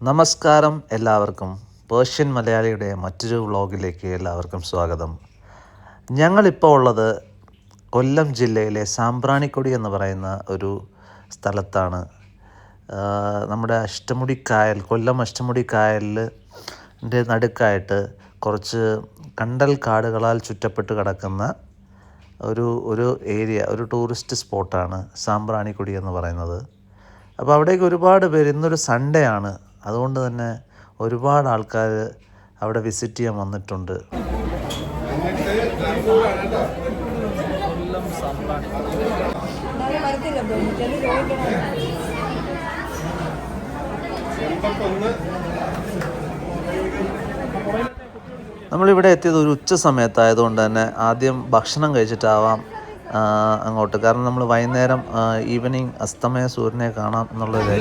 നമസ്കാരം എല്ലാവർക്കും. പേർഷ്യൻ മലയാളിയുടെ മറ്റൊരു വ്ളോഗിലേക്ക് എല്ലാവർക്കും സ്വാഗതം. ഞങ്ങളിപ്പോൾ ഉള്ളത് കൊല്ലം ജില്ലയിലെ സാമ്പ്രാണിക്കൊടി എന്ന് പറയുന്ന ഒരു സ്ഥലത്താണ്. നമ്മുടെ അഷ്ടമുടിക്കായൽ, കൊല്ലം അഷ്ടമുടിക്കായലിൻ്റെ നടുക്കായിട്ട് കുറച്ച് കണ്ടൽ കാടുകളാൽ ചുറ്റപ്പെട്ട് കിടക്കുന്ന ഒരു ഏരിയ, ഒരു ടൂറിസ്റ്റ് സ്പോട്ടാണ് സാമ്പ്രാണിക്കൊടി എന്ന് പറയുന്നത്. അപ്പോൾ അവിടേക്ക് ഒരുപാട് പേര്, ഇന്നൊരു സൺഡേ ആണ്, അതുകൊണ്ട് തന്നെ ഒരുപാട് ആൾക്കാർ അവിടെ വിസിറ്റ് ചെയ്യാൻ വന്നിട്ടുണ്ട്. നമ്മളിവിടെ എത്തിയത് ഒരു ഉച്ച സമയത്തായതുകൊണ്ട് തന്നെ ആദ്യം ഭക്ഷണം കഴിച്ചിട്ടാവാം അങ്ങോട്ട്. കാരണം നമ്മൾ വൈകുന്നേരം ഈവനിങ് അസ്തമയ സൂര്യനെ കാണാം എന്നുള്ളത്.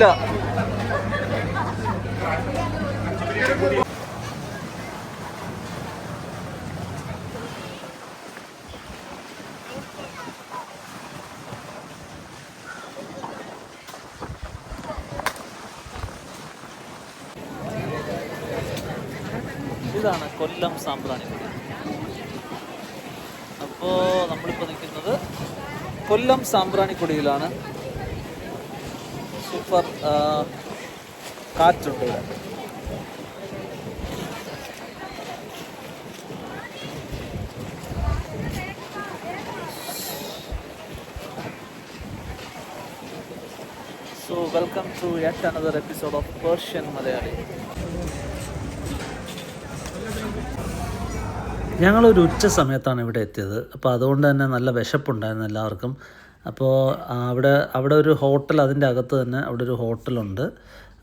ഇതാണ് കൊല്ലം സാമ്പ്രാണിക്കൊടി. അപ്പോൾ നമ്മളിപ്പോൾ നിൽക്കുന്നത് കൊല്ലം സാമ്പ്രാണിക്കൊടിയിലാണ്. സൂപ്പർ കാറ്റുണ്ട് ഇവിടെ. So welcome to yet another episode of Persian Malayali. ഞങ്ങളൊരു ഉച്ച സമയത്താണ് ഇവിടെ എത്തിയത്. അപ്പോൾ അതുകൊണ്ട് തന്നെ നല്ല വിശപ്പുണ്ടായിരുന്നു എല്ലാവർക്കും. അപ്പോൾ അവിടെ ഒരു ഹോട്ടൽ, അതിൻ്റെ അകത്ത് തന്നെ അവിടെ ഒരു ഹോട്ടലുണ്ട്.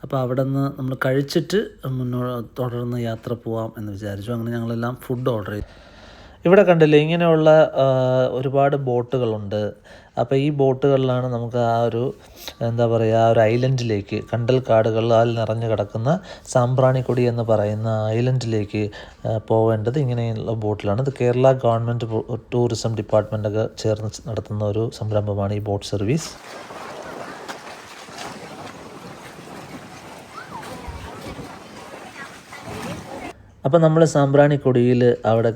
അപ്പോൾ അവിടെ നിന്ന് നമ്മൾ കഴിച്ചിട്ട് തുടർന്ന് യാത്ര പോവാം എന്ന് വിചാരിച്ചു. അങ്ങനെ ഞങ്ങളെല്ലാം ഫുഡ് ഓർഡർ ചെയ്തു. ഇവിടെ കണ്ടില്ലേ, ഇങ്ങനെയുള്ള ഒരുപാട് ബോട്ടുകളുണ്ട്. അപ്പോൾ ഈ ബോട്ടുകളിലാണ് നമുക്ക് ആ ഒരു ഒരു ഐലൻഡിലേക്ക്, കണ്ടൽ കാടുകളാൽ നിറഞ്ഞു കിടക്കുന്ന സാമ്പ്രാണിക്കൊടി എന്ന് പറയുന്ന ഐലൻഡിലേക്ക് പോവേണ്ടത് ഇങ്ങനെയുള്ള ബോട്ടിലാണ്. ഇത് കേരള ഗവൺമെൻറ് ടൂറിസം ഡിപ്പാർട്ട്മെൻറ്റൊക്കെ ചേർന്ന് നടത്തുന്ന ഒരു സംരംഭമാണ് ഈ ബോട്ട് സർവീസ്. അപ്പോൾ നമ്മൾ സാമ്പ്രാണിക്കൊടിയിൽ അവിടെ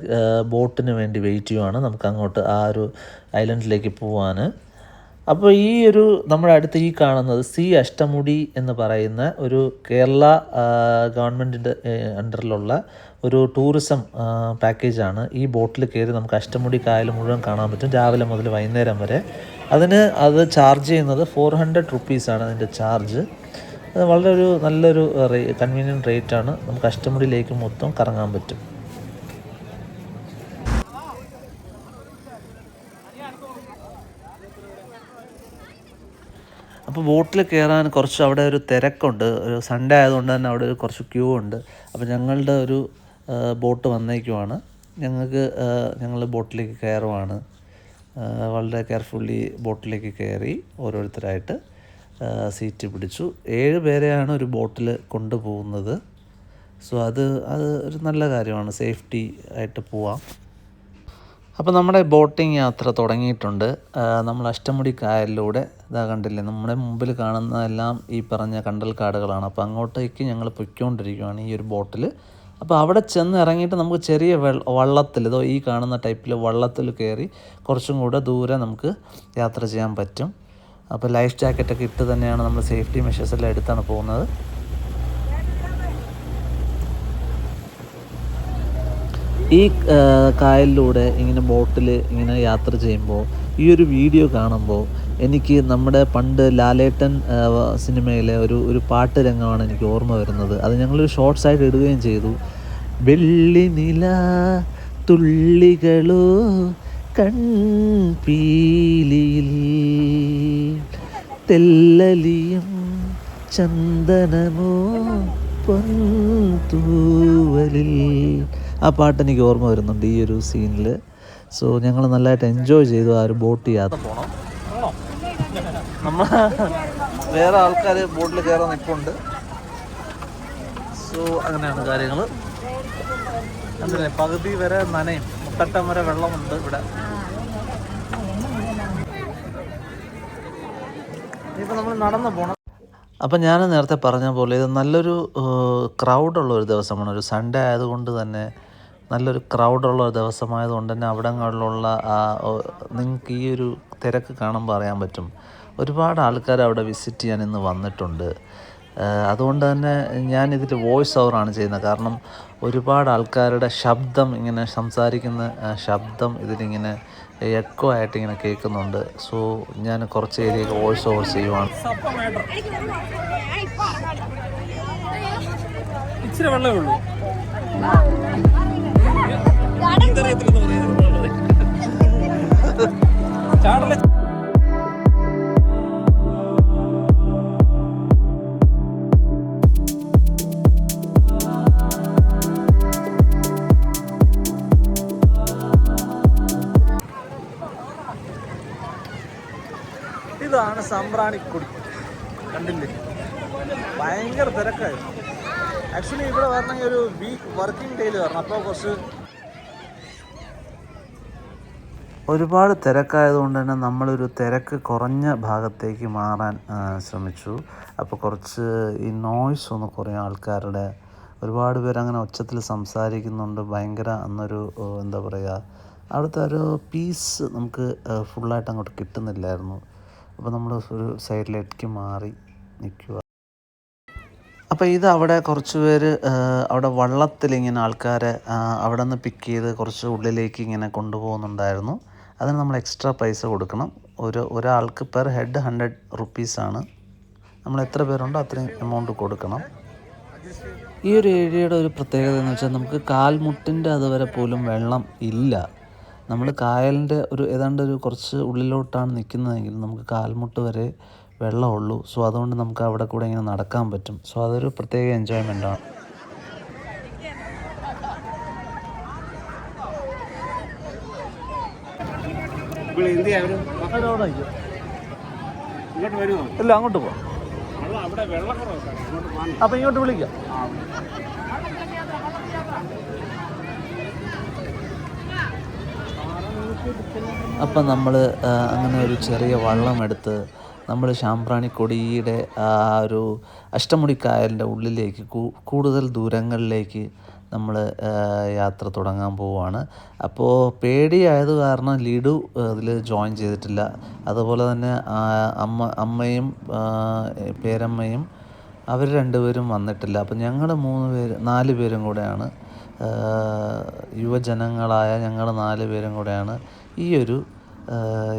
ബോട്ടിന് വേണ്ടി വെയിറ്റ് ചെയ്യുവാണ്, നമുക്ക് അങ്ങോട്ട് ആ ഒരു ഐലൻഡിലേക്ക് പോവാൻ. അപ്പോൾ നമ്മുടെ അടുത്ത് ഈ കാണുന്നത് സി അഷ്ടമുടി എന്ന് പറയുന്ന ഒരു കേരള ഗവൺമെൻറ്റിൻ്റെ അണ്ടറിലുള്ള ഒരു ടൂറിസം പാക്കേജാണ്. ഈ ബോട്ടിൽ കയറി നമുക്ക് അഷ്ടമുടി കായൽ മുഴുവൻ കാണാൻ പറ്റും, രാവിലെ മുതൽ വൈകുന്നേരം വരെ. അത് ചാർജ് ചെയ്യുന്നത് 400 റുപ്പീസാണ് അതിൻ്റെ ചാർജ്. അത് വളരെ നല്ലൊരു കൺവീനിയൻറ്റ് റേറ്റാണ്. നമുക്ക് അഷ്ടമുടിയിലേക്ക് മൊത്തം കറങ്ങാൻ പറ്റും. അപ്പോൾ ബോട്ടിൽ കയറാൻ കുറച്ച് അവിടെ ഒരു തിരക്കുണ്ട്. ഒരു സൺഡേ ആയതുകൊണ്ട് തന്നെ അവിടെ കുറച്ച് ക്യൂ ഉണ്ട്. അപ്പോൾ ഞങ്ങളുടെ ഒരു ബോട്ട് വന്നേക്കുവാണ്. ഞങ്ങൾ ബോട്ടിലേക്ക് കയറുവാണ്. വളരെ കെയർഫുള്ളി ബോട്ടിലേക്ക് കയറി ഓരോരുത്തരായിട്ട് സീറ്റ് പിടിച്ചു. 7 പേരെയാണ് ഒരു ബോട്ടിൽ കൊണ്ടുപോകുന്നത്. സോ അത് ഒരു നല്ല കാര്യമാണ്, സേഫ്റ്റി ആയിട്ട് പോവാം. അപ്പോൾ നമ്മുടെ ബോട്ടിംഗ് യാത്ര തുടങ്ങിയിട്ടുണ്ട്. നമ്മൾ അഷ്ടമുടി കായലിലൂടെ കണ്ടില്ലേ, നമ്മുടെ മുമ്പിൽ കാണുന്നതെല്ലാം ഈ പറഞ്ഞ കണ്ടൽ കാടുകളാണ്. അപ്പോൾ അങ്ങോട്ടേക്ക് ഞങ്ങൾ പൊയ്ക്കൊണ്ടിരിക്കുകയാണ് ഈ ഒരു ബോട്ടിൽ. അപ്പോൾ അവിടെ ചെന്ന് ഇറങ്ങിയിട്ട് നമുക്ക് ചെറിയ വള്ളത്തിൽ, ഈ കാണുന്ന ടൈപ്പിൽ വള്ളത്തിൽ കയറി കുറച്ചും കൂടെ ദൂരെ നമുക്ക് യാത്ര ചെയ്യാൻ പറ്റും. അപ്പോൾ ലൈഫ് ജാക്കറ്റൊക്കെ ഇട്ട് തന്നെയാണ് നമ്മൾ സേഫ്റ്റി മെഷേഴ്സ് എല്ലാം എടുത്താണ് പോകുന്നത്. ഈ കായലിലൂടെ ഇങ്ങനെ ബോട്ടിൽ ഇങ്ങനെ യാത്ര ചെയ്യുമ്പോൾ, ഈ ഒരു വീഡിയോ കാണുമ്പോൾ എനിക്ക് നമ്മുടെ പണ്ട് ലാലേട്ടൻ സിനിമയിലെ ഒരു പാട്ട് രംഗമാണ് എനിക്ക് ഓർമ്മ വരുന്നത്. അത് ഞങ്ങളൊരു ഷോർട്സ് ആയിട്ട് ഇടുകയും ചെയ്തു. വെള്ളി നില തുള്ളികളോ കൺപീലിയിൽ തെല്ലലിയും ചന്ദനമോ പൊൻതൂവലിൽ. ആ പാട്ട് എനിക്ക് ഓർമ്മ വരുന്നുണ്ട് ഈ ഒരു സീനിൽ. സോ ഞങ്ങൾ നല്ലതായിട്ട് എൻജോയ് ചെയ്തു ആ ഒരു ബോട്ട് യാത്ര. പോകണം, നമ്മൾ വേറെ ആൾക്കാർ ബോട്ടിൽ കയറാൻ നിൽപ്പുണ്ട്. സോ അങ്ങനെയാണ് കാര്യങ്ങൾ. അതിലെ പകുതി വരെ നനയും, മുട്ടറ്റം വരെ വെള്ളമുണ്ട് ഇവിടെ. ഇനിയിപ്പോൾ നമ്മൾ നടന്നു പോകണം. അപ്പം ഞാൻ നേരത്തെ പറഞ്ഞ പോലെ ഇത് നല്ലൊരു ക്രൗഡുള്ള ഒരു ദിവസമാണ്. ഒരു സൺഡേ ആയതുകൊണ്ട് തന്നെ നല്ലൊരു ക്രൗഡുള്ള ഒരു ദിവസമായതുകൊണ്ട് തന്നെ അവിടങ്ങളിലുള്ള നിങ്ങൾക്ക് ഈ ഒരു തിരക്ക് കാണുമ്പോൾ അറിയാൻ പറ്റും. ഒരുപാട് ആൾക്കാർ അവിടെ വിസിറ്റ് ചെയ്യാൻ ഇന്ന് വന്നിട്ടുണ്ട്. അതുകൊണ്ട് തന്നെ ഞാനിതിൽ വോയിസ് ഓവറാണ് ചെയ്യുന്നത്. കാരണം ഒരുപാട് ആൾക്കാരുടെ ശബ്ദം ഇങ്ങനെ സംസാരിക്കുന്ന ശബ്ദം ഇതിലിങ്ങനെ എക്കോ ആയിട്ട് ഇങ്ങനെ കേൾക്കുന്നുണ്ട്. സോ ഞാൻ കുറച്ച് ഏരിയയിൽ വോയിസ് ഓവർ ചെയ്യുവാണ്. ഇച്ചിരി വെള്ളമേ ഉള്ളൂ. ചാടല ഇതാണ് സാമ്പ്രാണിക്കൊടി. കണ്ടില്ലേ, ഭയങ്കര തിരക്കായിരുന്നു. ആക്ച്വലി ഇവിടെ വരണമെങ്കിൽ ഒരു വീക്ക് വർക്കിംഗ് ഡേയിൽ വരണം. അപ്പോൾ കുറച്ച് ഒരുപാട് തിരക്കായതുകൊണ്ട് തന്നെ നമ്മളൊരു തിരക്ക് കുറഞ്ഞ ഭാഗത്തേക്ക് മാറാൻ ശ്രമിച്ചു. അപ്പോൾ കുറച്ച് ഈ നോയ്സ് ഒന്ന് കുറയും. ആൾക്കാരുടെ ഒരുപാട് പേര് അങ്ങനെ ഒച്ചത്തിൽ സംസാരിക്കുന്നുണ്ട്. ഭയങ്കര അന്നൊരു എന്താ പറയുക, അവിടുത്തെ ഒരു പീസ് നമുക്ക് ഫുള്ളായിട്ട് അങ്ങോട്ട് കിട്ടുന്നില്ലായിരുന്നു. അപ്പോൾ നമ്മൾ ഒരു സൈഡിലേക്ക് മാറി നിൽക്കുക. അപ്പോൾ ഇത് അവിടെ കുറച്ച് പേര് അവിടെ വള്ളത്തിലിങ്ങനെ ആൾക്കാരെ അവിടെ നിന്ന് പിക്ക് ചെയ്ത് കുറച്ച് ഉള്ളിലേക്ക് ഇങ്ങനെ കൊണ്ടുപോകുന്നുണ്ടായിരുന്നു. അതിന് നമ്മൾ എക്സ്ട്രാ പൈസ കൊടുക്കണം. ഒരാൾക്ക് പെർ ഹെഡ് 100 റുപ്പീസാണ്. നമ്മൾ എത്ര പേരുണ്ടോ അത്രയും എമൗണ്ട് കൊടുക്കണം. ഈ ഒരു ഏരിയയുടെ ഒരു പ്രത്യേകത എന്ന് വെച്ചാൽ നമുക്ക് കാൽമുട്ടിൻ്റെ അതുവരെ പോലും വെള്ളം ഇല്ല. നമ്മൾ കായലിൻ്റെ ഏതാണ്ട് ഒരു കുറച്ച് ഉള്ളിലോട്ടാണ് നിൽക്കുന്നതെങ്കിൽ നമുക്ക് കാൽമുട്ട് വരെ വെള്ളമുള്ളൂ. സോ അതുകൊണ്ട് നമുക്ക് അവിടെ കൂടെ ഇങ്ങനെ നടക്കാൻ പറ്റും. സോ അതൊരു പ്രത്യേക എൻജോയ്മെൻ്റാണ്. ഇല്ല, അങ്ങോട്ട് പോവാം. അപ്പം ഇങ്ങോട്ട് വിളിക്കാം. അപ്പം നമ്മൾ അങ്ങനെ ഒരു ചെറിയ വള്ളമെടുത്ത് നമ്മൾ സാമ്പ്രാണിക്കൊടിയുടെ ആ ഒരു അഷ്ടമുടിക്കായലിൻ്റെ ഉള്ളിലേക്ക് കൂടുതൽ ദൂരങ്ങളിലേക്ക് നമ്മൾ യാത്ര തുടങ്ങാൻ പോവുകയാണ്. അപ്പോൾ പേടിയായത് കാരണം ലിഡു അതിൽ ജോയിൻ ചെയ്തിട്ടില്ല. അതുപോലെ തന്നെ അമ്മയും പേരമ്മയും അവർ രണ്ടുപേരും വന്നിട്ടില്ല. അപ്പം ഞങ്ങൾ 4 പേരും കൂടെയാണ്, യുവജനങ്ങളായ ഞങ്ങൾ 4 പേരും കൂടെയാണ് ഈ ഒരു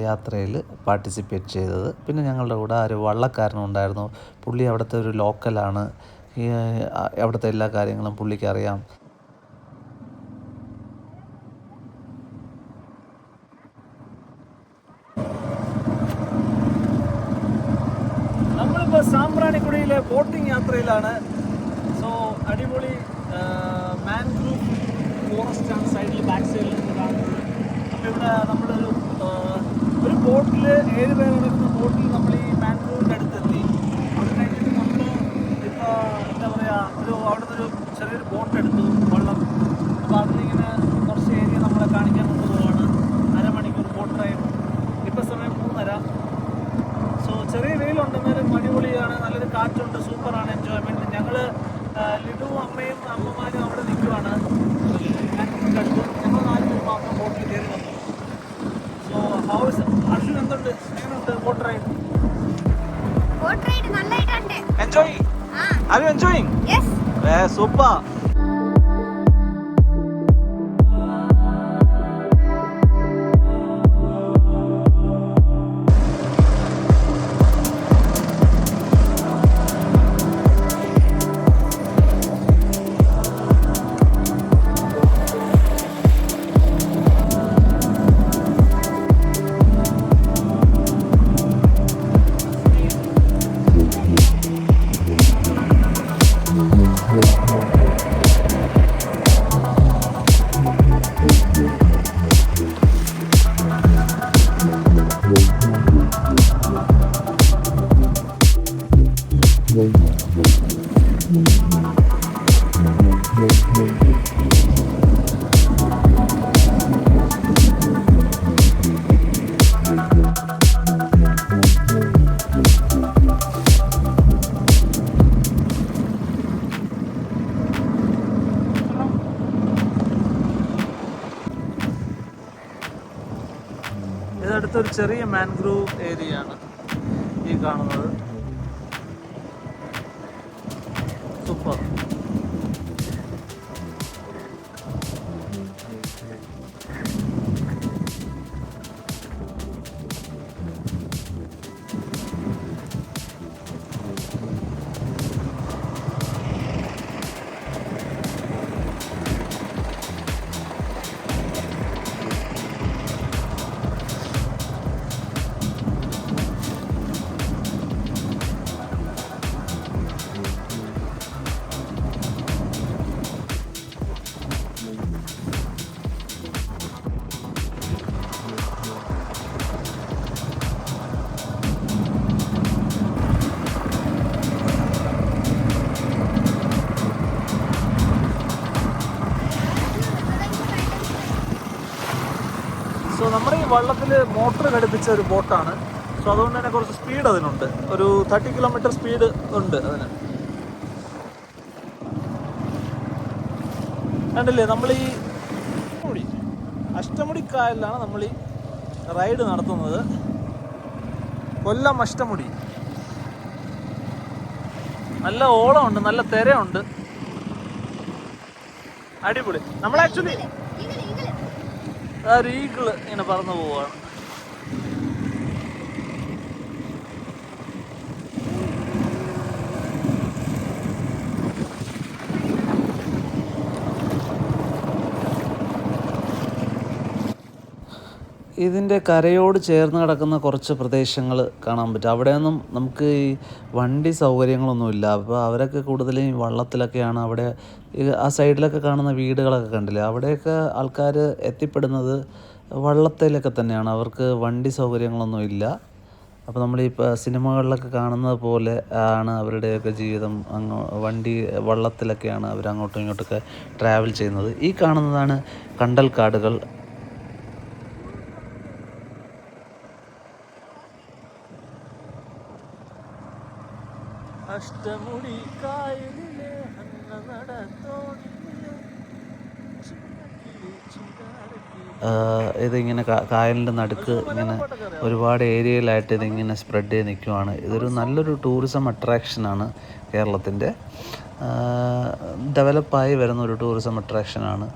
യാത്രയിൽ പാർട്ടിസിപ്പേറ്റ് ചെയ്തത്. പിന്നെ ഞങ്ങളുടെ കൂടെ ഒരു വള്ളക്കാരനുണ്ടായിരുന്നു. പുള്ളി അവിടുത്തെ ഒരു ലോക്കലാണ്. അവിടുത്തെ എല്ലാ കാര്യങ്ങളും പുള്ളിക്ക് അറിയാം. നമ്മളിപ്പോൾ സാമ്പ്രാണിക്കൊടിയിലെ ബോട്ടിംഗ് യാത്രയിലാണ്. സോ അടിപൊളി മാൻഗ്രൂവ് ഫോറസ്റ്റാണ് സൈഡിൽ, ബാക്ക് സൈഡിൽ കാണുന്നത്. അപ്പോൾ ഇവിടെ നമ്മളൊരു ബോട്ടിൽ 7 പേർ നടക്കുന്ന ബോട്ടിൽ നമ്മൾ ഈ മാൻഗ്രൂവിൻ്റെ അടുത്തെത്തി. അത് കഴിഞ്ഞിട്ട് നമ്മൾ ഇപ്പോൾ എന്താ പറയുക, അവിടുന്ന് ഒരു ചെറിയൊരു ബോട്ട് എടുത്തു, വെള്ളം. അപ്പോൾ അതിലിങ്ങനെ കുറച്ച് ഏരിയ നമ്മളെ കാണിക്കാൻ കൊണ്ടുപോവാണ്. അരമണിക്കൂർ ബോട്ട് ഡ്രൈവ്. ഇപ്പോൾ സമയം 3:30. സോ ചെറിയ വെയിലുണ്ടെന്നാലും അടിപൊളിയാണ്, നല്ലൊരു കാറ്റുണ്ട്, സൂപ്പറാണ് എൻജോയ്മെൻറ്റ്. ഞങ്ങൾ ലിഡുവും അമ്മയും അമ്മമാരും അവിടെ നിൽക്കുവാണ്. ഞങ്ങൾ 4 പേര് മാത്രം ബോട്ടിൽ കയറി വന്നു. സോ ഹൗസ് അർജുൻ എന്തുണ്ട്, എങ്ങനെയുണ്ട് boat ride? Enjoy? Are you enjoying? Super. ഇവിടുത്തെ ഒരു ചെറിയ മാൻഗ്രൂവ് ഏരിയ ആണ് ഈ കാണുന്നത്. സൂപ്പർ. സോ നമ്മുടെ ഈ വള്ളത്തിൽ മോട്ടർ ഘടിപ്പിച്ച ഒരു ബോട്ടാണ്. സോ അതുകൊണ്ട് തന്നെ കുറച്ച് സ്പീഡ് അതിനുണ്ട്. ഒരു 30 കിലോമീറ്റർ സ്പീഡ് ഉണ്ട് അതിന്. കണ്ടില്ലേ, നമ്മൾ ഈ അഷ്ടമുടിക്കായലിലാണ് നമ്മൾ ഈ റൈഡ് നടത്തുന്നത്. കൊല്ലം അഷ്ടമുടി. നല്ല ഓളമുണ്ട്, നല്ല തിരയുണ്ട്, അടിപൊളി. നമ്മൾ ആക്ച്വലി ഒരു ഈഗിള് ഇങ്ങനെ പറന്നു പോവാണ്. ഇതിൻ്റെ കരയോട് ചേർന്ന് കിടക്കുന്ന കുറച്ച് പ്രദേശങ്ങൾ കാണാൻ പറ്റും. അവിടെയൊന്നും നമുക്ക് ഈ വണ്ടി സൗകര്യങ്ങളൊന്നുമില്ല. അപ്പോൾ അവരൊക്കെ കൂടുതലും ഈ വള്ളത്തിലൊക്കെയാണ്. അവിടെ ആ സൈഡിലൊക്കെ കാണുന്ന വീടുകളൊക്കെ കണ്ടില്ലേ, അവിടെയൊക്കെ ആൾക്കാർ എത്തിപ്പെടുന്നത് വള്ളത്തിലൊക്കെ തന്നെയാണ്. അവർക്ക് വണ്ടി സൗകര്യങ്ങളൊന്നും ഇല്ല. അപ്പോൾ നമ്മൾ ഈ സിനിമകളിലൊക്കെ കാണുന്നത് പോലെ ആണ് അവരുടെയൊക്കെ ജീവിതം. വള്ളത്തിലൊക്കെയാണ് അവർ അങ്ങോട്ടും ഇങ്ങോട്ടൊക്കെ ട്രാവൽ ചെയ്യുന്നത്. ഈ കാണുന്നതാണ് കണ്ടൽക്കാടുകൾ. അഷ്ടമുടി കായലിലെ ഇതിങ്ങനെ കായലിൻ്റെ നടുക്ക് ഇങ്ങനെ ഒരുപാട് ഏരിയയിലായിട്ട് ഇതിങ്ങനെ സ്പ്രെഡ് ചെയ്ത് നിൽക്കുവാണ്. ഇതൊരു നല്ലൊരു ടൂറിസം അട്രാക്ഷനാണ് കേരളത്തിൻ്റെ. ഡെവലപ്പായി വരുന്ന ഒരു ടൂറിസം അട്രാക്ഷനാണ്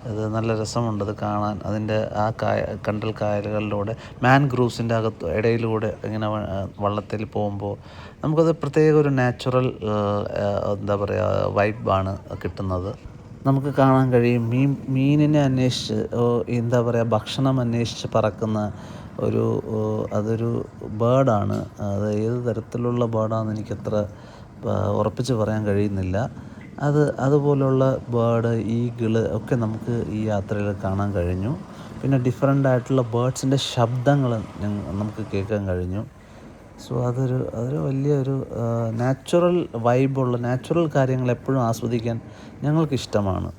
ഇത്. നല്ല രസമുണ്ട് ഇത് കാണാൻ. അതിൻ്റെ ആ കണ്ടൽ കായലുകളിലൂടെ മാൻഗ്രൂവ്സിൻ്റെ ഇടയിലൂടെ ഇങ്ങനെ വള്ളത്തിൽ പോകുമ്പോൾ നമുക്കത് പ്രത്യേക ഒരു നാച്ചുറൽ എന്താ പറയുക വൈബാണ് കിട്ടുന്നത്. നമുക്ക് കാണാൻ കഴിയും മീനിനെ അന്വേഷിച്ച് എന്താ പറയുക ഭക്ഷണം അന്വേഷിച്ച് പറക്കുന്ന അതൊരു ബേർഡാണ്. അത് ഏത് തരത്തിലുള്ള ബേർഡാണെന്ന് എനിക്കത്ര ഉറപ്പിച്ച് പറയാൻ കഴിയുന്നില്ല. അതുപോലുള്ള ബേർഡ്, ഈഗിള് ഒക്കെ നമുക്ക് ഈ യാത്രയിൽ കാണാൻ കഴിഞ്ഞു. പിന്നെ ഡിഫറൻ്റ് ആയിട്ടുള്ള ബേർഡ്സിൻ്റെ ശബ്ദങ്ങൾ നമുക്ക് കേൾക്കാൻ കഴിഞ്ഞു. സോ അതൊരു വലിയൊരു നാച്ചുറൽ വൈബുള്ള നാച്ചുറൽ കാര്യങ്ങൾ എപ്പോഴും ആസ്വദിക്കാൻ ഞങ്ങൾക്കിഷ്ടമാണ്.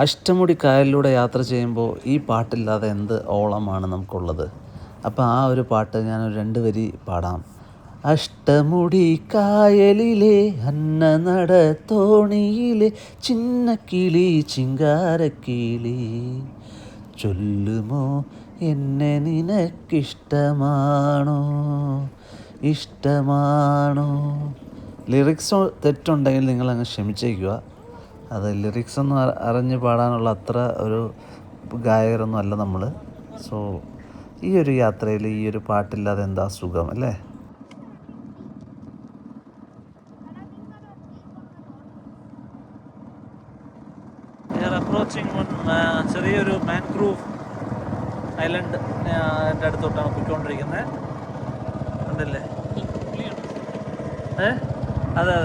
അഷ്ടമുടി കായലിലൂടെ യാത്ര ചെയ്യുമ്പോൾ ഈ പാട്ടില്ലാതെ എന്ത് ഓളമാണ് നമുക്കുള്ളത്. അപ്പോൾ ആ ഒരു പാട്ട് ഞാനൊരു 2 വരി പാടാം. അഷ്ടമുടി കായലിലെ അന്നനട തോണിയിലെ ചിന്നക്കിളി ചിങ്കാരക്കിളി ചൊല്ലുമോ എന്നെ നിനക്കിഷ്ടമാണോ ഇഷ്ടമാണോ. ലിറിക്സ് തെറ്റുണ്ടെങ്കിൽ നിങ്ങളങ്ങ് ക്ഷമിച്ചേക്കുക. അത് ലിറിക്സൊന്നും അറിഞ്ഞ് പാടാനുള്ള അത്ര ഒരു ഗായകരൊന്നും അല്ല നമ്മൾ. സോ ഈ ഒരു യാത്രയിൽ ഈ ഒരു പാട്ടില്ലാതെ എന്താ സുഖം അല്ലേ. ചെറിയൊരു മാൻഗ്രൂവ് ഐലൻഡ് എൻ്റെ അടുത്തോട്ടാണ് പോയിക്കൊണ്ടിരിക്കുന്നത്. കണ്ടില്ലേ? അതെ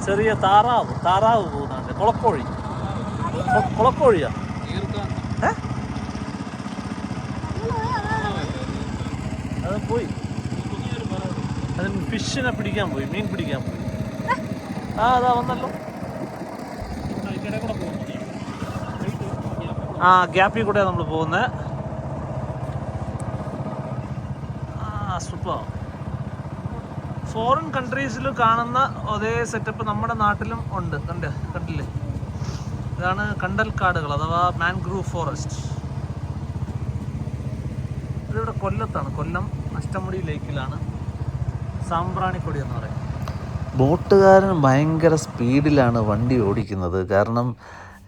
ചെറിയ താറാവ് പോകുന്നുണ്ട്. കുളക്കോഴിയാ. അത് പോയി, അതിന് ഫിഷിനെ പിടിക്കാൻ പോയി, മീൻ പിടിക്കാൻ പോയി. അതാ വന്നല്ലോ. ഗ്യാപ്പിൽ കൂടെ നമ്മൾ പോകുന്നത്. സൂപ്പർ. ഫോറിൻ കൺട്രീസിൽ കാണുന്ന അതേ സെറ്റപ്പ് നമ്മുടെ നാട്ടിലും ഉണ്ട്. കണ്ടില്ലേ? ഇതാണ് കണ്ടൽക്കാടുകൾ അഥവാ മാൻഗ്രൂവ് ഫോറസ്റ്റ്. ഇതിവിടെ കൊല്ലത്താണ്, കൊല്ലം അഷ്ടമുടി ലേക്കിലാണ് സാമ്പ്രാണിക്കൊടി എന്ന് പറയും. ബോട്ടുകാരൻ ഭയങ്കര സ്പീഡിലാണ് വണ്ടി ഓടിക്കുന്നത്. കാരണം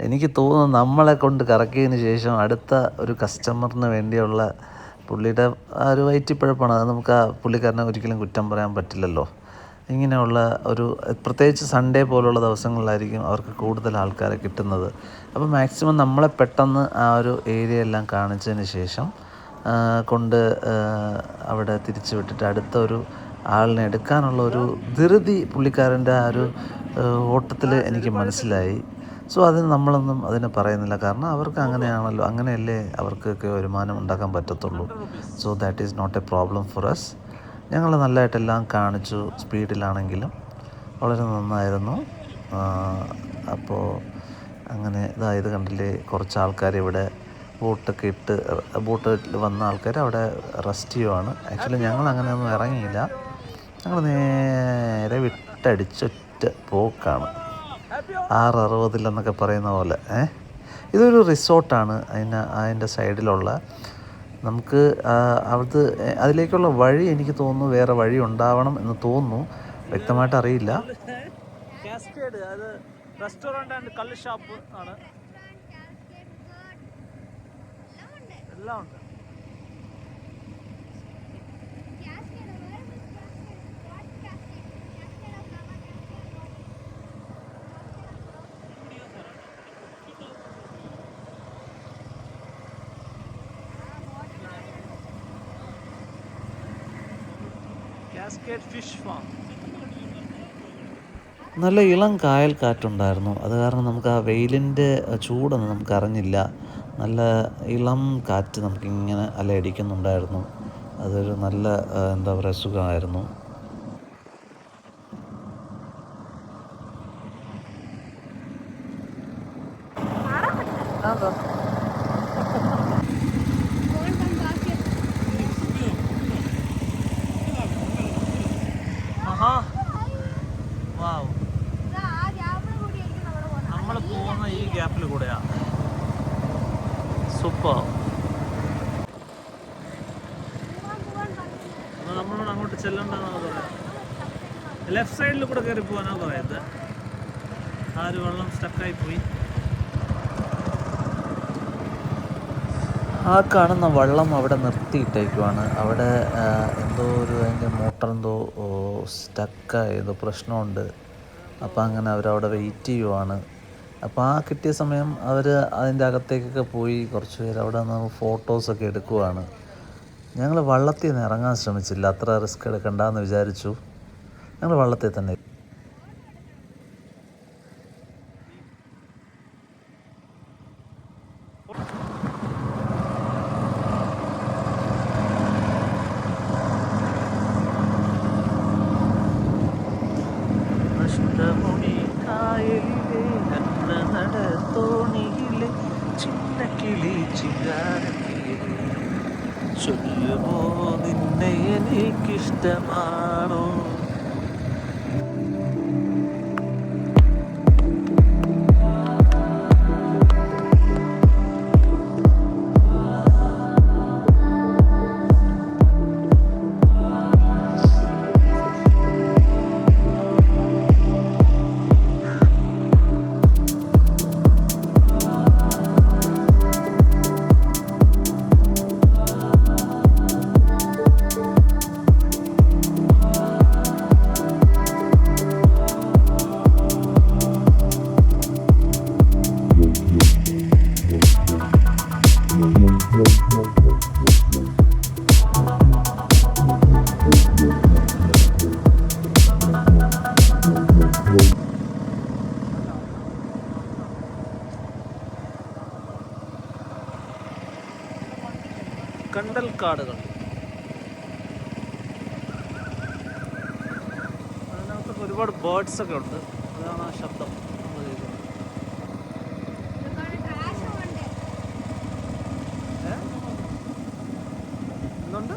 എനിക്ക് തോന്നുന്നു നമ്മളെ കൊണ്ട് കറക്കിയതിന് ശേഷം അടുത്ത ഒരു കസ്റ്റമറിന് വേണ്ടിയുള്ള പുള്ളിയുടെ ആ ഒരു വയറ്റിപ്പഴപ്പാണ്. അത് നമുക്ക് ആ പുള്ളിക്കാരനെ ഒരിക്കലും കുറ്റം പറയാൻ പറ്റില്ലല്ലോ. ഇങ്ങനെയുള്ള ഒരു പ്രത്യേകിച്ച് സൺഡേ പോലുള്ള ദിവസങ്ങളിലായിരിക്കും അവർക്ക് കൂടുതൽ ആൾക്കാരെ കിട്ടുന്നത്. അപ്പോൾ മാക്സിമം നമ്മളെ പെട്ടെന്ന് ആ ഒരു ഏരിയ എല്ലാം കാണിച്ചതിന് ശേഷം കൊണ്ട് അവിടെ തിരിച്ചു വിട്ടിട്ട് അടുത്ത ഒരു ആളിനെ എടുക്കാനുള്ള ഒരു ധൃതി പുള്ളിക്കാരൻ്റെ ആ ഒരു ഓട്ടത്തിൽ എനിക്ക് മനസ്സിലായി. സോ അതിന് നമ്മളൊന്നും അതിനെ പറയുന്നില്ല, കാരണം അവർക്ക് അങ്ങനെയാണല്ലോ, അങ്ങനെയല്ലേ അവർക്കൊക്കെ വരുമാനം ഉണ്ടാക്കാൻ പറ്റത്തുള്ളൂ. So that is not a problem for us. ഞങ്ങൾ നല്ലതായിട്ടെല്ലാം കാണിച്ചു, സ്പീഡിലാണെങ്കിലും വളരെ നന്നായിരുന്നു. അപ്പോൾ അങ്ങനെ ഇത് കണ്ടില്ലേ, കുറച്ച് ആൾക്കാർ ഇവിടെ ബോട്ടൊക്കെ ഇട്ട് ബോട്ടിൽ വന്ന ആൾക്കാർ അവിടെ റെസ്റ്റ് ചെയ്യുവാണ്. ആക്ച്വലി ഞങ്ങൾ അങ്ങനെയൊന്നും ഇറങ്ങിയില്ല, ഞങ്ങൾ നേരെ വിട്ടടിച്ചൊറ്റ പോക്കാണ്. 6:60 എന്നൊക്കെ പറയുന്ന പോലെ. ഇതൊരു റിസോർട്ടാണ്. അതിൻ്റെ സൈഡിലുള്ള നമുക്ക് അതിലേക്കുള്ള വഴി എനിക്ക് തോന്നുന്നു വേറെ വഴി ഉണ്ടാവണം എന്ന് തോന്നുന്നു, വ്യക്തമായിട്ട് അറിയില്ല. കാസ്കേഡ്, അത് റെസ്റ്റോറൻറ്റ് ആൻഡ് കള്ള് ഷാപ്പ് ആണ്, എല്ലാം ഉണ്ട്. Cascade fish farm. നല്ല ഇളം കായൽ കാറ്റുണ്ടായിരുന്നു. അത് കാരണം നമുക്ക് ആ വെയിലിൻ്റെ ചൂടൊന്നും നമുക്ക് അറിഞ്ഞില്ല. നല്ല ഇളം കാറ്റ് നമുക്കിങ്ങനെ അലയടിക്കുന്നുണ്ടായിരുന്നു. അതൊരു നല്ല എന്താ പറയുക, സുഖമായിരുന്നു. നമ്മൾ പോകുന്ന ഈ ഗ്യാപ്പിൽ കൂടെയാ. സൂപ്പർ. നമ്മളോട് അങ്ങോട്ട് ചെല്ലണ്ടെന്നാണ് പറയാം. ലെഫ്റ്റ് സൈഡിൽ കൂടെ കയറി പോകാനാണ് പറയുന്നത്. ആ ഒരു വെള്ളം സ്റ്റക്കായി പോയി. ആ കാണുന്ന വള്ളം അവിടെ നിർത്തിയിട്ടേക്കുവാണ്. അവിടെ എന്തോ ഒരു അതിൻ്റെ മോട്ടർ എന്തോ സ്റ്റക്കായതോ പ്രശ്നമുണ്ട്. അപ്പോൾ അങ്ങനെ അവരവിടെ വെയിറ്റ് ചെയ്യുവാണ്. അപ്പോൾ ആ കിട്ടിയ സമയം അവർ അതിൻ്റെ അകത്തേക്കൊക്കെ പോയി കുറച്ച് പേര് അവിടെ നിന്ന് ഫോട്ടോസൊക്കെ എടുക്കുവാണ്. ഞങ്ങൾ വള്ളത്തിൽ നിന്ന് ഇറങ്ങാൻ ശ്രമിച്ചില്ല, അത്ര റിസ്ക് എടുക്കണ്ടെന്ന് വിചാരിച്ചു. ഞങ്ങൾ വള്ളത്തിൽ തന്നെ. അഷ്ടമുടി കായലിലെ നടത്തോണിയിലെ ചിന്ന കിളി ചിങ്കാരക്കിളി, ചൊല്ലുമോ നിന്നെ എനിക്കിഷ്ടമാണോ? കണ്ടൽക്കാടുകൾ. അതിനകത്തൊക്കെ ഒരുപാട് ബേർഡ്സ് ഒക്കെ ഉണ്ട്. അതാണ് ആ ശബ്ദം നമ്മൾ കേൾക്കുന്നത്. എന്തുണ്ട്?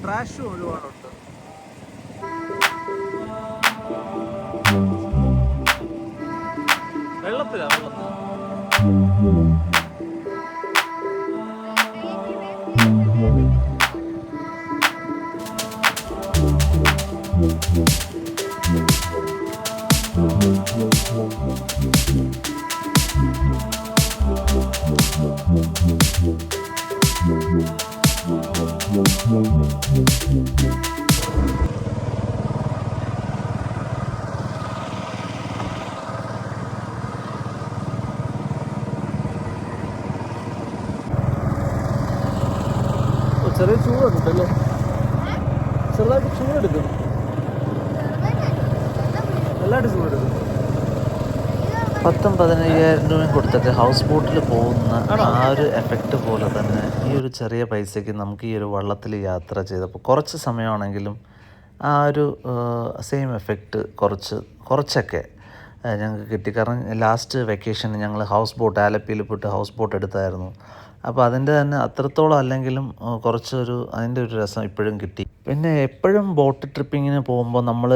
ട്രാഷും ഒരുപാടുണ്ട്. വെള്ളത്തിലാ. ചെറിയ ചൂടുണ്ടല്ലേ, ചെറുതായിട്ട് ചൂടെടുക്കും, നല്ലതായിട്ട് ചൂടെടുക്കും. 10,000-15,000 രൂപയും കൊടുത്തിട്ട് ഹൗസ് ബോട്ടിൽ പോകുന്ന ആ ഒരു എഫക്റ്റ് പോലെ തന്നെ ഈ ഒരു ചെറിയ പൈസയ്ക്ക് നമുക്ക് ഈ ഒരു വള്ളത്തിൽ യാത്ര ചെയ്തപ്പോൾ കുറച്ച് സമയമാണെങ്കിലും ആ ഒരു സെയിം എഫക്റ്റ് കുറച്ചൊക്കെ ഞങ്ങൾക്ക് കിട്ടി. കാരണം ലാസ്റ്റ് വെക്കേഷന് ഞങ്ങൾ ഹൗസ് ബോട്ട് ആലപ്പിയിൽ പോയിട്ട് ഹൗസ് ബോട്ട് എടുത്തായിരുന്നു. അപ്പോൾ അതിൻ്റെ തന്നെ അത്രത്തോളം അല്ലെങ്കിലും അതിൻ്റെ ഒരു രസം ഇപ്പോഴും കിട്ടി. പിന്നെ എപ്പോഴും ബോട്ട് ട്രിപ്പിങ്ങിന് പോകുമ്പോൾ നമ്മൾ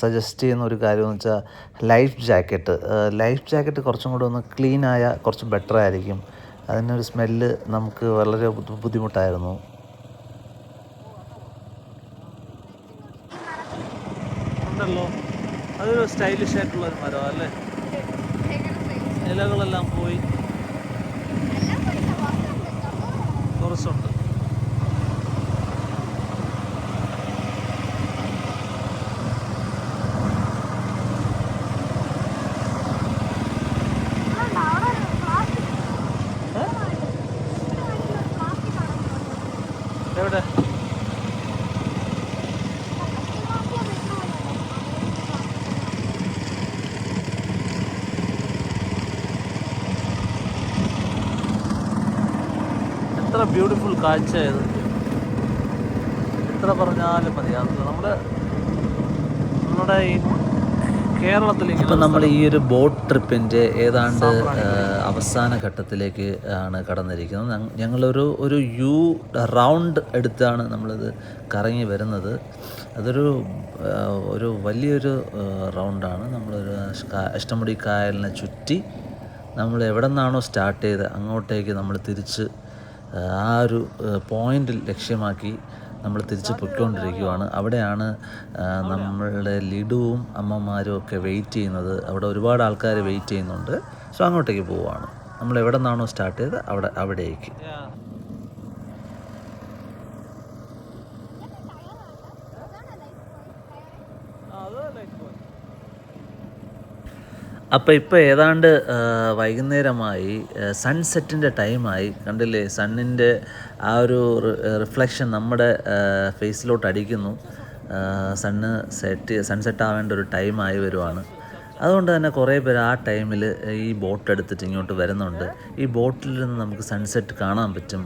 സജസ്റ്റ് ചെയ്യുന്ന ഒരു കാര്യമെന്ന് വെച്ചാൽ ലൈഫ് ജാക്കറ്റ് കുറച്ചും കൂടെ ഒന്ന് ക്ലീനായ കുറച്ച് ബെറ്റർ ആയിരിക്കും. അതിനൊരു സ്മെല്ല് നമുക്ക് വളരെ ബുദ്ധിമുട്ടായിരുന്നു. ഉണ്ടല്ലോ, അതൊരു സ്റ്റൈലിഷ് ആയിട്ടുള്ള ഒരു മരം അല്ലേ, ഇലകളെല്ലാം പോയി കുറച്ചുണ്ട്. എവിടെ? എത്ര ബ്യൂട്ടിഫുൾ കാഴ്ചയായത്, എത്ര പറഞ്ഞാലും മതി. അത് നമ്മുടെ ഈ കേരളത്തിൽ ഇപ്പം നമ്മൾ ഈ ഒരു ബോട്ട് ട്രിപ്പിൻ്റെ ഏതാണ്ട് അവസാന ഘട്ടത്തിലേക്ക് ആണ് കടന്നിരിക്കുന്നത്. ഞങ്ങളൊരു റൗണ്ട് എടുത്താണ് നമ്മളിത് കറങ്ങി വരുന്നത്. ഒരു വലിയൊരു റൗണ്ടാണ്. നമ്മളൊരു അഷ്ടമുടി കായലിനെ ചുറ്റി നമ്മൾ എവിടെ നിന്നാണോ സ്റ്റാർട്ട് ചെയ്ത് അങ്ങോട്ടേക്ക് നമ്മൾ തിരിച്ച് ആ ഒരു പോയിൻ്റ് ലക്ഷ്യമാക്കി നമ്മൾ തിരിച്ച് പൊയ്ക്കൊണ്ടിരിക്കുകയാണ്. അവിടെയാണ് നമ്മളുടെ ലിഡുവും അമ്മമാരും ഒക്കെ വെയിറ്റ് ചെയ്യുന്നത്. അവിടെ ഒരുപാട് ആൾക്കാർ വെയിറ്റ് ചെയ്യുന്നുണ്ട്. സോ അങ്ങോട്ടേക്ക് പോവുകയാണ്. നമ്മൾ എവിടെ നിന്നാണോ സ്റ്റാർട്ട് ചെയ്തത് അവിടേക്ക്. അപ്പോൾ ഇപ്പോൾ ഏതാണ്ട് വൈകുന്നേരമായി, സൺസെറ്റിൻ്റെ ടൈമായി. കണ്ടില്ലേ, സണ്ണിൻ്റെ ആ ഒരു റിഫ്ലക്ഷൻ നമ്മുടെ ഫേസിലോട്ട് അടിക്കുന്നു. സൺസെറ്റ് ആവേണ്ട ഒരു ടൈമായി വരുവാണ്. അതുകൊണ്ട് തന്നെ കുറേ പേര് ആ ടൈമിൽ ഈ ബോട്ട് എടുത്തിട്ട് ഇങ്ങോട്ട് വരുന്നുണ്ട്. ഈ ബോട്ടിൽ നിന്ന് നമുക്ക് സൺസെറ്റ് കാണാൻ പറ്റും.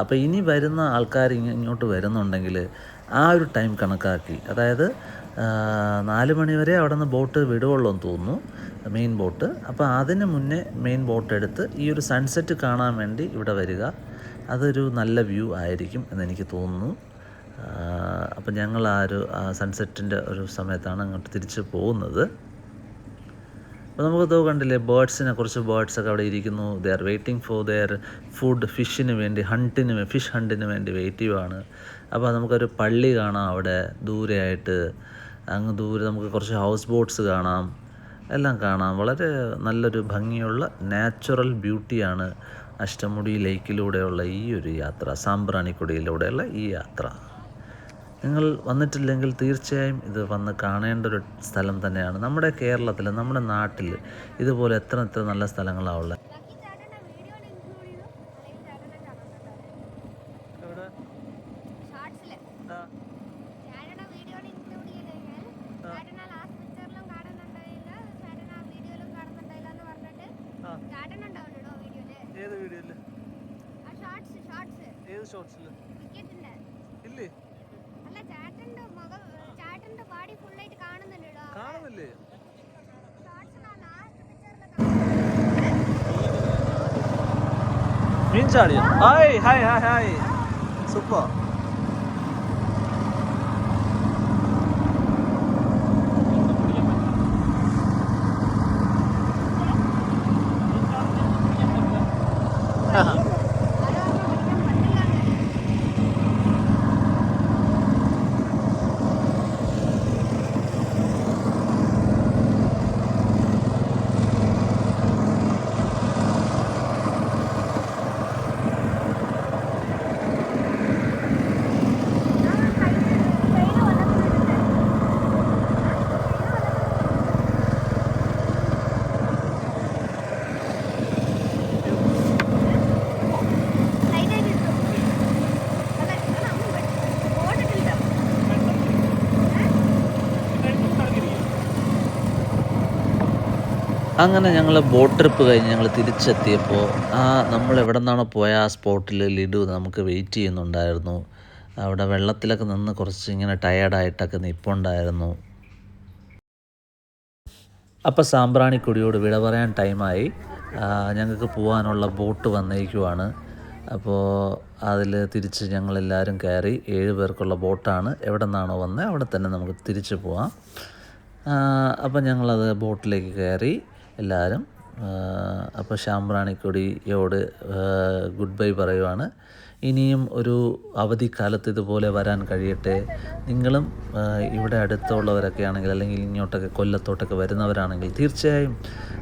അപ്പോൾ ഇനി വരുന്ന ആൾക്കാർ ഇങ്ങോട്ട് വരുന്നുണ്ടെങ്കിൽ ആ ഒരു ടൈം കണക്കാക്കി, അതായത് 4 മണി വരെ അവിടെ നിന്ന് ബോട്ട് വിടുവുള്ളൂ എന്ന് തോന്നുന്നു, മെയിൻ ബോട്ട്. അപ്പോൾ അതിന് മുന്നേ മെയിൻ ബോട്ട് എടുത്ത് ഈ ഒരു സൺസെറ്റ് കാണാൻ വേണ്ടി ഇവിടെ വരിക. അതൊരു നല്ല വ്യൂ ആയിരിക്കും എന്നെനിക്ക് തോന്നുന്നു. അപ്പം ഞങ്ങൾ ആ ഒരു സൺസെറ്റിൻ്റെ ഒരു സമയത്താണ് അങ്ങോട്ട് തിരിച്ച് പോകുന്നത്. അപ്പോൾ നമുക്ക് കണ്ടില്ലേ, കുറച്ച് ബേർഡ്സൊക്കെ അവിടെ ഇരിക്കുന്നു. They are waiting for their food. Fish ഹണ്ടിന് വേണ്ടി വെയിറ്റ് ചെയ്യുവാണ്. അപ്പോൾ നമുക്കൊരു പള്ളി കാണാം അവിടെ ദൂരെയായിട്ട്. അങ്ങ് ദൂരെ നമുക്ക് കുറച്ച് ഹൗസ് ബോട്ട്സ് കാണാം, എല്ലാം കാണാം. വളരെ നല്ലൊരു ഭംഗിയുള്ള നാച്ചുറൽ ബ്യൂട്ടിയാണ് അഷ്ടമുടി ലേക്കിലൂടെയുള്ള ഈ ഒരു യാത്ര, സാമ്പ്രാണിക്കൊടിയിലൂടെയുള്ള ഈ യാത്ര. നിങ്ങൾ വന്നിട്ടില്ലെങ്കിൽ തീർച്ചയായും ഇത് വന്ന് കാണേണ്ട ഒരു സ്ഥലം തന്നെയാണ്. നമ്മുടെ കേരളത്തിൽ, നമ്മുടെ നാട്ടിൽ ഇതുപോലെ എത്ര നല്ല സ്ഥലങ്ങളാണ് ഉള്ളത്. ഏത് വീഡിയോയില്? ഏത് ഷോർട്സില്? ഇല്ലേ, കാണുന്നില്ലേ? മീൻ ചാടിയോ? Hi hi hi hi, super. അങ്ങനെ ഞങ്ങൾ ബോട്ട് ട്രിപ്പ് കഴിഞ്ഞ് ഞങ്ങൾ തിരിച്ചെത്തിയപ്പോൾ നമ്മൾ എവിടെ നിന്നാണോ പോയ ആ സ്പോട്ടിൽ ലിഡു നമുക്ക് വെയിറ്റ് ചെയ്യുന്നുണ്ടായിരുന്നു. അവിടെ വെള്ളത്തിലൊക്കെ നിന്ന് കുറച്ച് ഇങ്ങനെ ടയേർഡായിട്ടൊക്കെ നിൽപ്പുണ്ടായിരുന്നു. അപ്പോൾ സാമ്പ്രാണിക്കൊടിയോട് വിട പറയാൻ ടൈമായി. ഞങ്ങൾക്ക് പോകാനുള്ള ബോട്ട് വന്നേക്കുവാണ്. അപ്പോൾ അതിൽ തിരിച്ച് ഞങ്ങളെല്ലാവരും കയറി. 7 പേർക്കുള്ള ബോട്ടാണ്. എവിടെ നിന്നാണോ വന്നത് അവിടെ തന്നെ നമുക്ക് തിരിച്ച് പോവാം. അപ്പോൾ ഞങ്ങളത് ബോട്ടിലേക്ക് കയറി എല്ലാവരും. അപ്പോൾ സാമ്പ്രാണിക്കൊടിയോട് ഗുഡ് ബൈ പറയുവാണ്. ഇനിയും ഒരു അവധിക്കാലത്ത് ഇതുപോലെ വരാൻ കഴിയട്ടെ. നിങ്ങളും ഇവിടെ അടുത്തുള്ളവരൊക്കെ ആണെങ്കിൽ അല്ലെങ്കിൽ ഇങ്ങോട്ടൊക്കെ കൊല്ലത്തോട്ടൊക്കെ വരുന്നവരാണെങ്കിൽ തീർച്ചയായും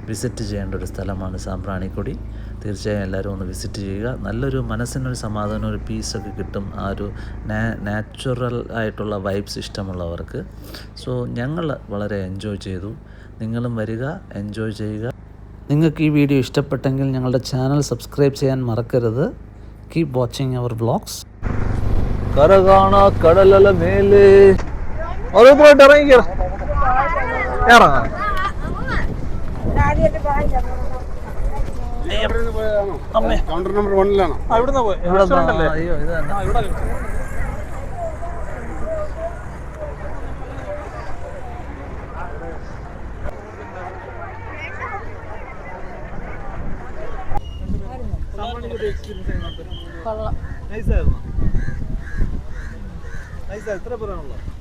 വിസിറ്റ് ചെയ്യേണ്ട ഒരു സ്ഥലമാണ് സാമ്പ്രാണിക്കൊടി. തീർച്ചയായും എല്ലാവരും ഒന്ന് വിസിറ്റ് ചെയ്യുക. നല്ലൊരു മനസ്സിനൊരു സമാധാനം, ഒരു പീസൊക്കെ കിട്ടും. ആ ഒരു നാച്ചുറൽ ആയിട്ടുള്ള വൈബ്സ് ഇഷ്ടമുള്ളവർക്ക്. സോ ഞങ്ങൾ വളരെ എൻജോയ് ചെയ്തു. നിങ്ങളും വരിക, എൻജോയ് ചെയ്യുക. നിങ്ങൾക്ക് ഈ വീഡിയോ ഇഷ്ടപ്പെട്ടെങ്കിൽ ഞങ്ങളുടെ ചാനൽ സബ്സ്ക്രൈബ് ചെയ്യാൻ മറക്കരുത്. Keep watching our vlogs. കര കാണാ കടലല മേലെ അത് പോയിട്ട് ഇറങ്ങിക്കോ. ഇറങ്ങാം. കൗണ്ടർ നമ്പർ 1-ലാണോ? ഇവിടുന്ന് പോയി. അയ്യോ ഇത് തന്നെ. ഇവിടെ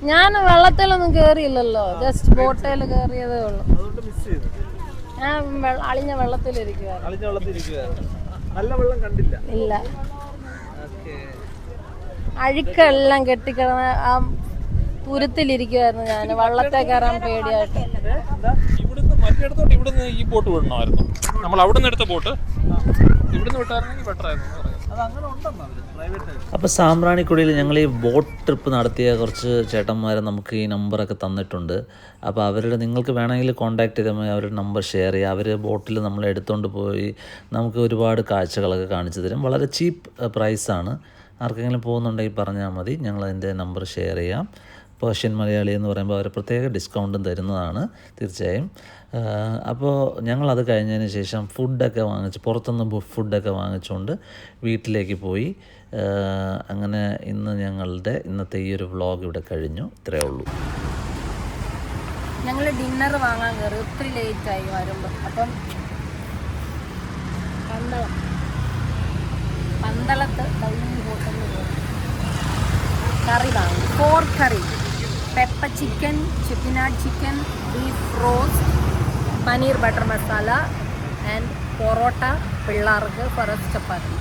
ഞാൻ വെള്ളത്തിലൊന്നും കേറിയില്ലല്ലോ, ജസ്റ്റ് ബോട്ടേൽ കേറിയതേ ഉള്ളൂ. ഞാൻ അളിഞ്ഞ വെള്ളത്തിലിരിക്കുവായിരുന്നു. നല്ല വെള്ളം കണ്ടില്ല. ഇല്ല, അഴുക്കെല്ലാം കെട്ടിക്കിടന്ന ആ തുരുത്തിലിരിക്കുവായിരുന്നു ഞാൻ. വള്ളത്തെ കയറാൻ പേടിയായിട്ട്. ഇവിടുന്ന് മറ്റേടത്തോട്ട് ഇവിടുന്ന് ഈ ബോട്ട് വിടണമായിരുന്നു. നമ്മൾ അവിടുന്ന് എടുത്ത ബോട്ട് ഇവിടുന്ന് വിട്ടായിരുന്നെങ്കിൽ ബെറ്റർ ആയിരുന്നു. അപ്പോൾ സാമ്പ്രാണിക്കൊടിയിൽ ഞങ്ങൾ ഈ ബോട്ട് ട്രിപ്പ് നടത്തിയ കുറച്ച് ചേട്ടന്മാരെ നമുക്ക് ഈ നമ്പറൊക്കെ തന്നിട്ടുണ്ട്. അപ്പോൾ അവരുടെ നിങ്ങൾക്ക് വേണമെങ്കിൽ കോൺടാക്ട് ചെയ്താൽ മതി. അവരുടെ നമ്പർ ഷെയർ ചെയ്യുക. അവർ ബോട്ടിൽ നമ്മളെ എടുത്തുകൊണ്ട് പോയി നമുക്ക് ഒരുപാട് കാഴ്ചകളൊക്കെ കാണിച്ചു തരും. വളരെ ചീപ്പ് പ്രൈസാണ്. ആർക്കെങ്കിലും പോകുന്നുണ്ടെങ്കിൽ പറഞ്ഞാൽ മതി. ഞങ്ങളതിൻ്റെ നമ്പർ ഷെയർ ചെയ്യാം. പേർഷ്യൻ മലയാളി എന്ന് പറയുമ്പോൾ അവർ പ്രത്യേക ഡിസ്കൗണ്ടും തരുന്നതാണ് തീർച്ചയായും. അപ്പോൾ ഞങ്ങളത് കഴിഞ്ഞതിന് ശേഷം ഫുഡൊക്കെ വാങ്ങിച്ച് പുറത്തുനിന്ന് ഫുഡൊക്കെ വാങ്ങിച്ചുകൊണ്ട് വീട്ടിലേക്ക് പോയി. അങ്ങനെ ഇന്നത്തെ ഈ ഒരു വ്ളോഗ് ഇവിടെ കഴിഞ്ഞു. ഇത്രയേ ഉള്ളൂ. ഞങ്ങൾ ഡിന്നർ വാങ്ങാൻ കയറി. ഒത്തിരി ലേറ്റായി വരുമ്പോൾ. അപ്പം പന്തളത്ത് ഡൈനിങ് ഹോട്ടലിൽ കയറി കറി വാങ്ങി. Pork curry, pepper chicken, Chettinad chicken, beef roast, paneer butter masala and parotta, പിള്ളേർക്ക് ഫറസ് ചപ്പാത്തി.